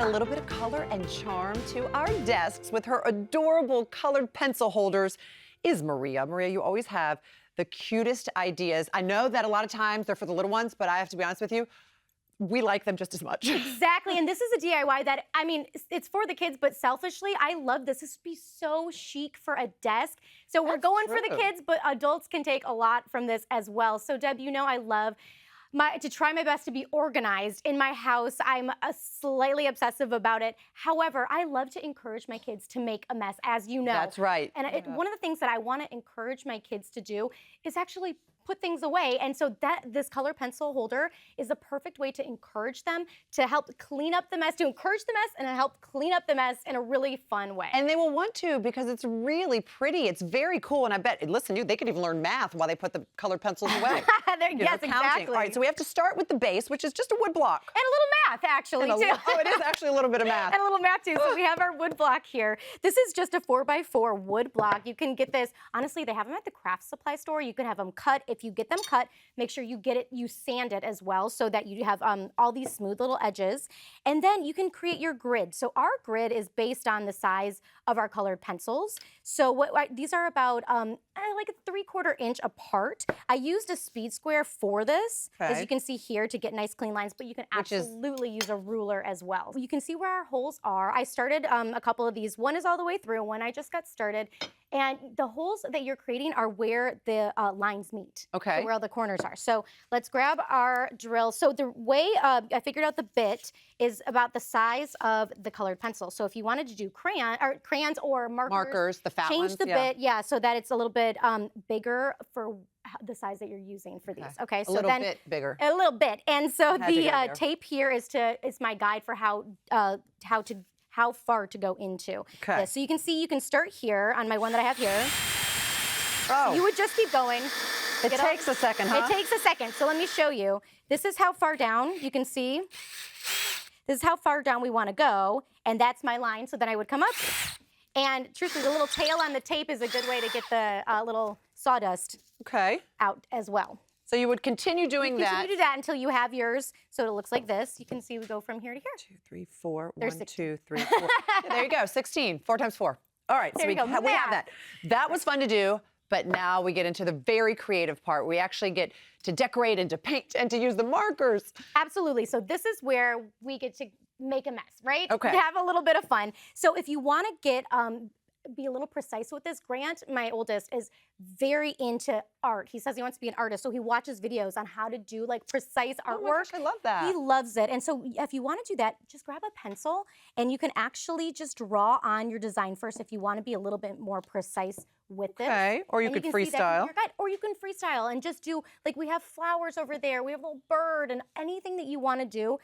a little bit of color and charm to our desks with her adorable colored pencil holders is Maria. Maria, you always have the cutest ideas. I know that a lot of times they're for the little ones, but I have to be honest with you, we like them just as much. Exactly, and this is a DIY that, I mean, it's for the kids, but selfishly, I love this. This would be so chic for a desk. So we're going for the kids, but adults can take a lot from this as well. So Deb, you know I love to try my best to be organized in my house. I'm slightly obsessive about it. However, I love to encourage my kids to make a mess, as you know. That's right. And one of the things that I want to encourage my kids to do is actually put things away. And so this color pencil holder is the perfect way to encourage them, to help clean up the mess, to encourage the mess and help clean up the mess in a really fun way. And they will want to because it's really pretty. It's very cool. And I bet, listen, they could even learn math while they put the colored pencils away. Yes, exactly. All right, so we have to start with the base, which is just a wood block. And a little math, actually, too. Oh, it is actually a little bit of math. And a little math, too. So we have our wood block here. This is just a 4x4 wood block. You can get this, honestly, they have them at the craft supply store. You can have them cut. If you get them cut, make sure you sand it as well so that you have all these smooth little edges. And then you can create your grid. So our grid is based on the size of our colored pencils. So these are about like a 3/4 inch apart. I used a speed square for this, as you can see here, to get nice clean lines, but you can absolutely use a ruler as well. You can see where our holes are. I started a couple of these. One is all the way through, one I just got started. And the holes that you're creating are where the lines meet. Okay. So where all the corners are. So let's grab our drill. So the way I figured out the bit is about the size of the colored pencil. So if you wanted to do crayons or markers, the fat change ones, the bit, so that it's a little bit bigger for the size that you're using for these. Okay, so a little bit bigger. A little bit. And so the tape here is my guide for how far to go into this. So you can see, you can start here on my one that I have here. Oh. So you would just keep going. It takes a second, huh? It takes a second. So let me show you. This is how far down you can see. This is how far down we want to go. And that's my line. So then I would come up. And truthfully, the little tail on the tape is a good way to get the little sawdust out as well. So you would continue doing that. Continue to do that until you have yours. So it looks like this. You can see we go from here to here. 2, 3, 4. There's 1, 16. 2, 3, 4. There you go, 16. 4 times 4. All right, so we have that. That was fun to do, but now we get into the very creative part. We actually get to decorate and to paint and to use the markers. Absolutely. So this is where we get to make a mess, right? Okay. Have a little bit of fun. So if you want to get be a little precise with this, Grant, my oldest, is very into art. He says he wants to be an artist, so he watches videos on how to do like precise artwork. Oh my gosh, I love that. He loves it. And so if you want to do that, just grab a pencil and you can actually just draw on your design first if you want to be a little bit more precise with this. Okay, or you could freestyle. Or you can freestyle and just do, like we have flowers over there, we have a little bird, and anything that you want to do.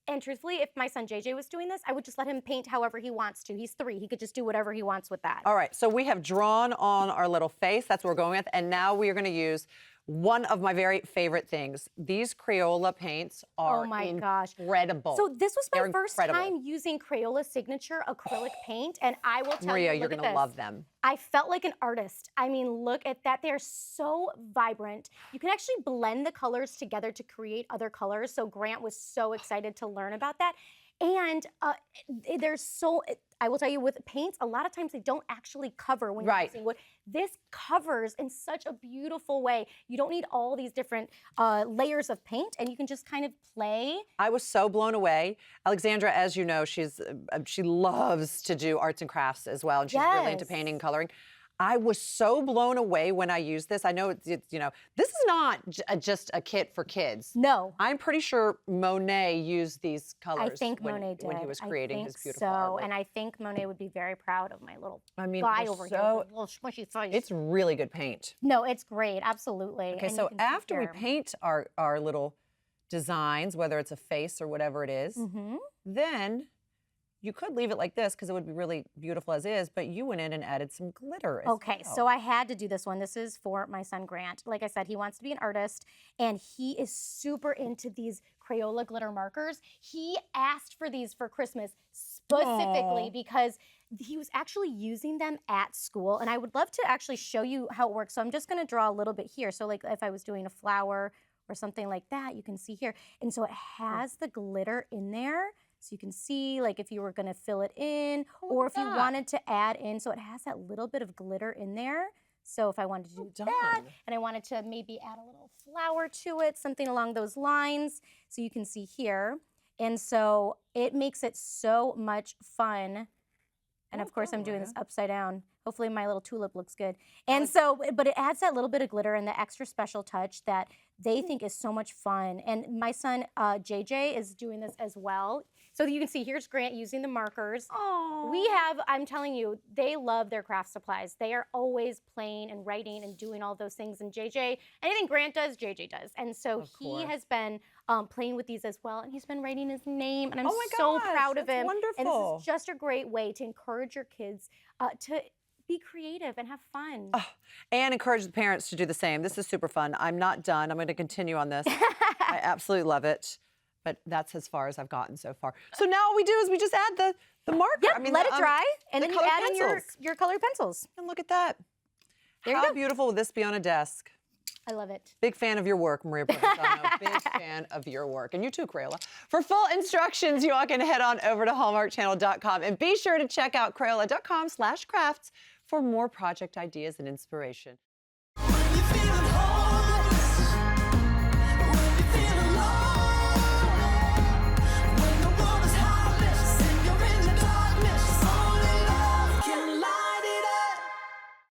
And truthfully, if my son JJ was doing this, I would just let him paint however he wants to. He's 3. He could just do whatever he wants with that. All right, so we have drawn on our little face. That's what we're going with. And now we are going to use one of my very favorite things. These Crayola paints are incredible. So this was my first time using Crayola Signature acrylic paint, and I will tell you, Maria, you're going to love them. I felt like an artist. I mean, look at that. They're so vibrant. You can actually blend the colors together to create other colors. So Grant was so excited to learn about that. And I will tell you, with paints, a lot of times they don't actually cover when you're using wood. This covers in such a beautiful way. You don't need all these different layers of paint, and you can just kind of play. I was so blown away. Alexandra, as you know, she loves to do arts and crafts as well, and she's really into painting and coloring. I was so blown away when I used this. I know it's this is not just a kit for kids. No. I'm pretty sure Monet used these colors. I think Monet did. When he was creating his beautiful artwork. And I think Monet would be very proud of my little guy over here. Little smushy face. It's really good paint. No, it's great. Absolutely. Okay, so after we paint our little designs, whether it's a face or whatever it is, then you could leave it like this because it would be really beautiful as is, but you went in and added some glitter as well. So I had to do this one. This is for my son Grant. Like I said, he wants to be an artist, and he is super into these Crayola glitter markers. He asked for these for Christmas specifically because he was actually using them at school, and I would love to actually show you how it works. So I'm just going to draw a little bit here. So like if I was doing a flower or something like that, you can see here. And so it has the glitter in there. So you can see like if you were gonna fill it in Oh, or look if at you that. wanted to add in, so it has that little bit of glitter in there. So if I wanted to do that done. and I wanted to maybe add a little flower to it, something along those lines, so you can see here. And so it makes it so much fun. And Well of course, done, I'm doing this Maria. upside down. Hopefully my little tulip looks good. And so, but it adds that little bit of glitter and the extra special touch that they think is so much fun. And my son, JJ, is doing this as well. So you can see here's Grant using the markers. Oh. We have, I'm telling you, they love their craft supplies. They are always playing and writing and doing all those things. And JJ, anything Grant does, JJ does. And so Of he course. has been playing with these as well. And he's been writing his name. And I'm Oh my so gosh, proud of that's him. wonderful. And this is just a great way to encourage your kids to be creative and have fun. Oh, and encourage the parents to do the same. This is super fun. I'm not done. I'm going to continue on this. I absolutely love it. But that's as far as I've gotten so far. So now what we do is we just add the marker. Yep, I mean, let the, it dry, and the then you colored add in pencils. your colored pencils. And look at that. There you How go. beautiful would this be on a desk? I love it. Big fan of your work, Maria Provenzano. Big fan of your work. And you too, Crayola. For full instructions, you all can head on over to hallmarkchannel.com and be sure to check out Crayola.com/crafts for more project ideas and inspiration. When you're feeling whole.